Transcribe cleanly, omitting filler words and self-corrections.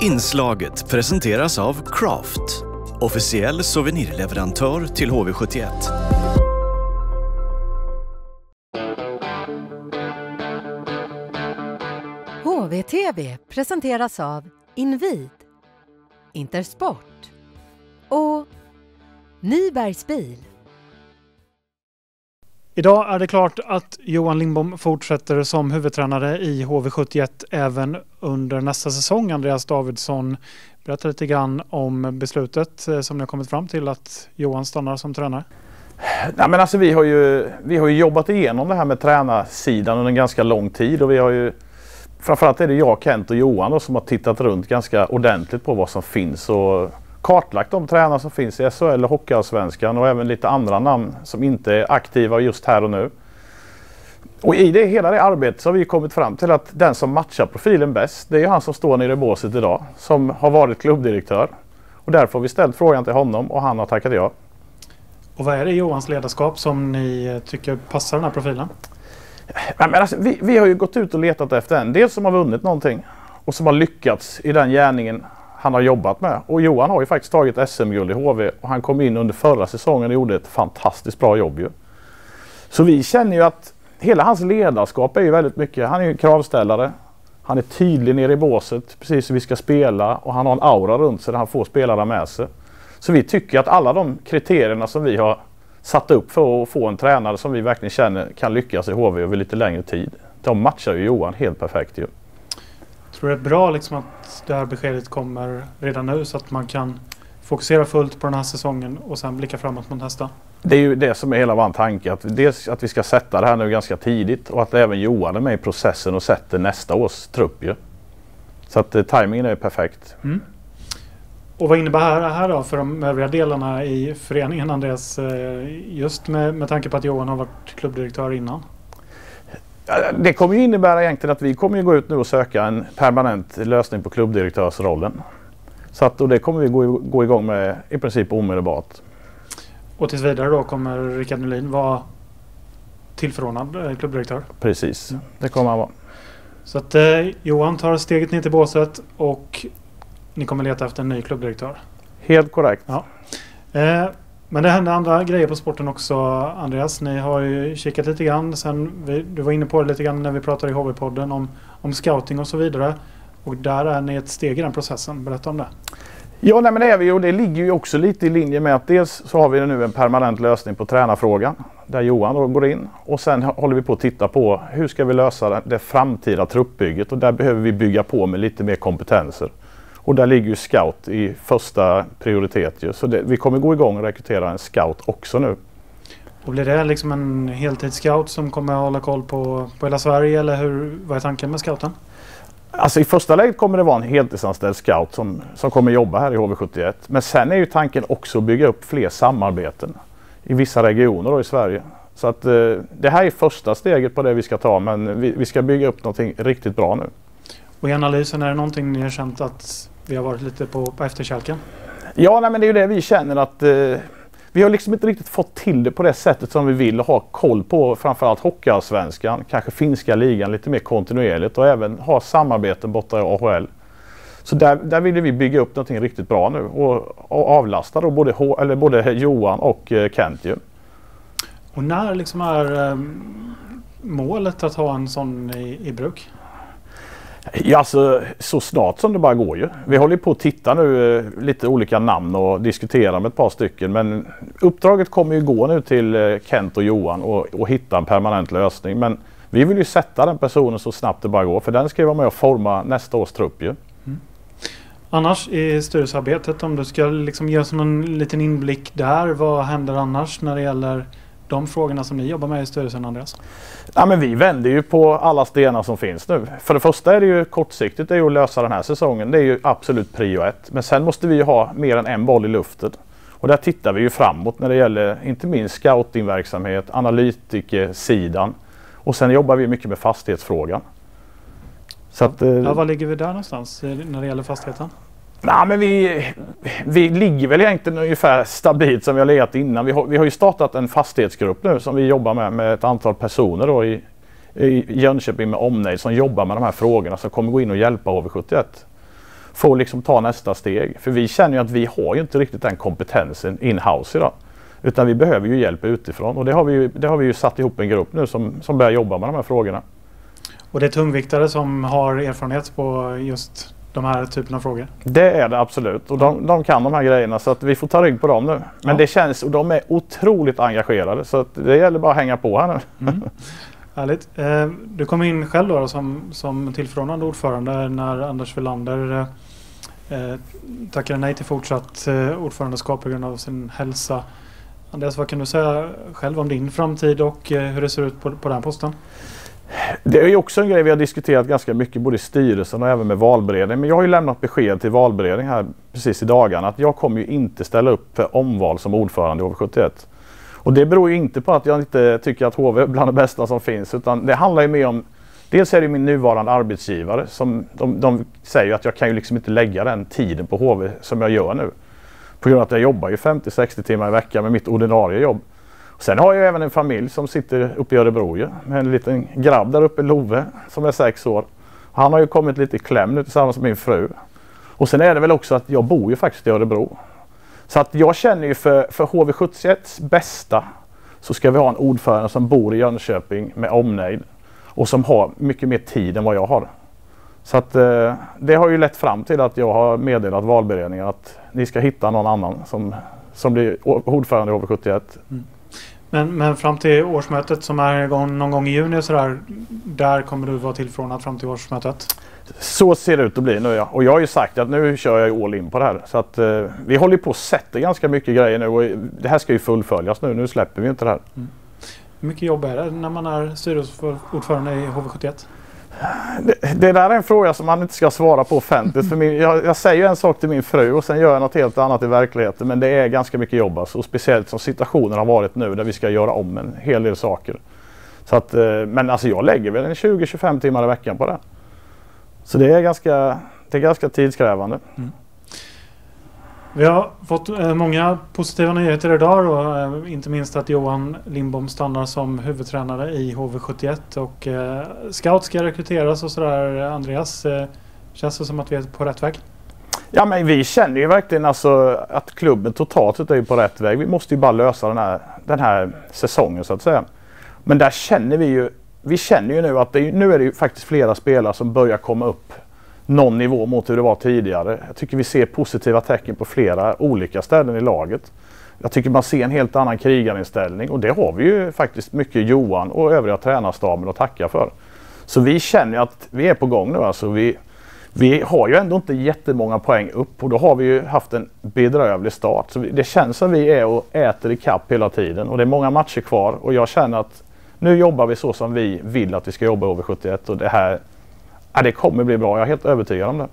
Inslaget presenteras av Craft, officiell souvenirleverantör till HV71. HVTV presenteras av Invid, Intersport och Nybergs bil. Idag är det klart att Johan Lindbom fortsätter som huvudtränare i HV71 även under nästa säsong. Andreas Davidsson, berätta lite grann om beslutet som ni har kommit fram till att Johan stannar som tränare. Nej, men alltså, vi har ju jobbat igenom det här med tränarsidan under en ganska lång tid, och vi har ju framförallt är det jag, Kent och Johan då, som har tittat runt ganska ordentligt på vad som finns och kartlagt de tränare som finns i SHL och Hockeyallsvenskan och även lite andra namn som inte är aktiva just här och nu. Och i hela det arbetet så har vi kommit fram till att den som matchar profilen bäst, det är han som står nere i båset idag, som har varit klubbdirektör. Och därför har vi ställt frågan till honom och han har tackat ja. Och vad är det i Johans ledarskap som ni tycker passar den här profilen? Men alltså, vi har ju gått ut och letat efter en del som har vunnit någonting och som har lyckats i den gärningen han har jobbat med. Och Johan har ju faktiskt tagit SM-guld i HV och han kom in under förra säsongen och gjorde ett fantastiskt bra jobb ju. Så vi känner ju att hela hans ledarskap är ju väldigt mycket, han är ju en kravställare. Han är tydlig nere i båset, precis hur vi ska spela, och han har en aura runt sig där han får spelare med sig. Så vi tycker att alla de kriterierna som vi har satt upp för att få en tränare som vi verkligen känner kan lyckas i HV över lite längre tid, de matchar ju Johan helt perfekt ju. Tror du det är bra liksom att det här beskedet kommer redan nu så att man kan fokusera fullt på den här säsongen och sen blicka framåt mot nästa? Det är ju det som är hela vår tanke, att dels att vi ska sätta det här nu ganska tidigt och att även Johan är med i processen och sätter nästa års trupp ju. Så att timingen är perfekt. Mm. Och vad innebär det här då för de övriga delarna i föreningen, Andreas, just med tanke på att Johan har varit klubbdirektör innan? Det kommer ju innebära egentligen att vi kommer ju gå ut nu och söka en permanent lösning på klubbdirektörsrollen. Så att, och det kommer vi gå igång med i princip omedelbart. Och tills vidare då kommer Rickard Nylin vara tillförordnad klubbdirektör? Precis, det kommer han vara. Så att Johan tar steget ner till båset och ni kommer leta efter en ny klubbdirektör? Helt korrekt. Ja. Men det händer andra grejer på sporten också, Andreas. Ni har ju kikat lite grann. Du var inne på det lite grann när vi pratade i HV-podden om scouting och så vidare. Och där är ni ett steg i den processen. Berätta om det. Ja, nej, men det är vi, och det ligger ju också lite i linje med att dels så har vi nu en permanent lösning på tränarfrågan där Johan då går in. Och sen håller vi på att titta på hur ska vi lösa det framtida truppbygget, och där behöver vi bygga på med lite mer kompetenser. Och där ligger ju scout i första prioritet ju. Så vi kommer gå igång och rekrytera en scout också nu. Och blir det liksom en heltidsscout som kommer att hålla koll på hela Sverige, eller vad är tanken med scouten? Alltså i första läget kommer det vara en heltidsanställd scout som kommer jobba här i HV71. Men sen är ju tanken också att bygga upp fler samarbeten i vissa regioner då i Sverige. Så att det här är första steget på det vi ska ta, men vi ska bygga upp någonting riktigt bra nu. Och i analysen, är det någonting ni har känt att vi har varit lite på efterkälken? Ja, nej, men det är ju det vi känner, att vi har liksom inte riktigt fått till det på det sättet som vi vill, ha koll på framförallt Hockeyallsvenskan, kanske finska ligan lite mer kontinuerligt och även ha samarbeten borta i AHL. Så där vill vi bygga upp någonting riktigt bra nu och avlasta då både Johan och Kent ju. Och när liksom är målet att ha en sån i bruk? Ja, alltså så snart som det bara går ju. Vi håller på att titta nu lite olika namn och diskutera med ett par stycken. Men uppdraget kommer ju gå nu till Kent och Johan och hitta en permanent lösning. Men vi vill ju sätta den personen så snabbt det bara går. För den ska ju vara med och forma nästa års trupp ju. Mm. Annars i styrelsearbetet, om du ska liksom ge oss någon liten inblick där. Vad händer annars när det gäller de frågorna som ni jobbar med i styrelsen, Andreas? Ja, men vi vänder ju på alla stenar som finns nu. För det första är det ju kortsiktigt, det är ju att lösa den här säsongen. Det är ju absolut prio 1. Men sen måste vi ju ha mer än en boll i luften. Och där tittar vi ju framåt när det gäller inte minst scoutingverksamhet, analytikersidan. Och sen jobbar vi mycket med fastighetsfrågan. Så att, var ligger vi där någonstans när det gäller fastigheten? Nej, men vi ligger väl egentligen ungefär stabilt som vi har legat innan. Vi har ju startat en fastighetsgrupp nu som vi jobbar med ett antal personer då i Jönköping med omnejd som jobbar med de här frågorna, som kommer gå in och hjälpa HV71. få liksom ta nästa steg. För vi känner ju att vi har ju inte riktigt den kompetensen in-house idag. Utan vi behöver ju hjälp utifrån och det har vi ju satt ihop en grupp nu som börjar jobba med de här frågorna. Och det är tungviktare som har erfarenhet på just de här typerna av frågor? Det är det absolut och de kan de här grejerna så att vi får ta rygg på dem nu. Men det känns, och de är otroligt engagerade så att det gäller bara att hänga på här nu. Härligt. Du kom in själv då som tillförordnad ordförande när Anders Welander tackade nej till fortsatt ordförandeskap på grund av sin hälsa. Andreas, vad kan du säga själv om din framtid och hur det ser ut på den posten? Det är ju också en grej vi har diskuterat ganska mycket både i styrelsen och även med valberedning. Men jag har ju lämnat besked till valberedning här precis i dagarna att jag kommer ju inte ställa upp för omval som ordförande i HV71. Och det beror ju inte på att jag inte tycker att HV är bland det bästa som finns utan det handlar ju mer om, dels är det min nuvarande arbetsgivare som de säger att jag kan ju liksom inte lägga den tiden på HV som jag gör nu. På grund av att jag jobbar ju 50-60 timmar i veckan med mitt ordinarie jobb. Sen har jag även en familj som sitter uppe i Örebro med en liten grabb där uppe, Love, som är 6 år. Han har ju kommit lite i kläm nu tillsammans med min fru. Och sen är det väl också att jag bor ju faktiskt i Örebro. Så att jag känner ju för HV71s bästa så ska vi ha en ordförande som bor i Jönköping med omnejd. Och som har mycket mer tid än vad jag har. Så att det har ju lett fram till att jag har meddelat valberedningen att ni ska hitta någon annan som blir ordförande i HV71. Men fram till årsmötet som är någon gång i juni så där kommer du vara tillförordnad fram till årsmötet? Så ser det ut att bli nu, ja. Och jag har ju sagt att nu kör jag all in på det här. Så att vi håller på att sätta ganska mycket grejer nu och det här ska ju fullföljas nu. Nu släpper vi inte det här. Hur mycket jobb är det när man är styrelseordförande i HV71? Det där är en fråga som man inte ska svara på offentligt. För jag säger en sak till min fru och sen gör jag något helt annat i verkligheten. Men det är ganska mycket jobb alltså, och speciellt som situationen har varit nu där vi ska göra om en hel del saker. Så att, men alltså jag lägger väl en 20-25 timmar i veckan på det. Så det är ganska tidskrävande. Vi har fått många positiva nyheter idag och inte minst att Johan Lindbom stannar som huvudtränare i HV71 och scout ska rekryteras och sådär. Andreas, känns det som att vi är på rätt väg? Ja, men vi känner ju verkligen alltså att klubben totalt sett är på rätt väg. Vi måste ju bara lösa den här säsongen så att säga. Men där känner vi känner ju nu att nu är det ju faktiskt flera spelare som börjar komma upp någon nivå mot hur det var tidigare. Jag tycker vi ser positiva tecken på flera olika ställen i laget. Jag tycker man ser en helt annan krigarinställning och det har vi ju faktiskt mycket Johan och övriga tränarstaben att tacka för. Så vi känner att vi är på gång nu. Alltså vi har ju ändå inte jättemånga poäng upp och då har vi ju haft en bedrövlig start. Så det känns som vi är och äter i kapp hela tiden och det är många matcher kvar och jag känner att nu jobbar vi så som vi vill att vi ska jobba över 71 och det här det kommer bli bra, jag är helt övertygad om det.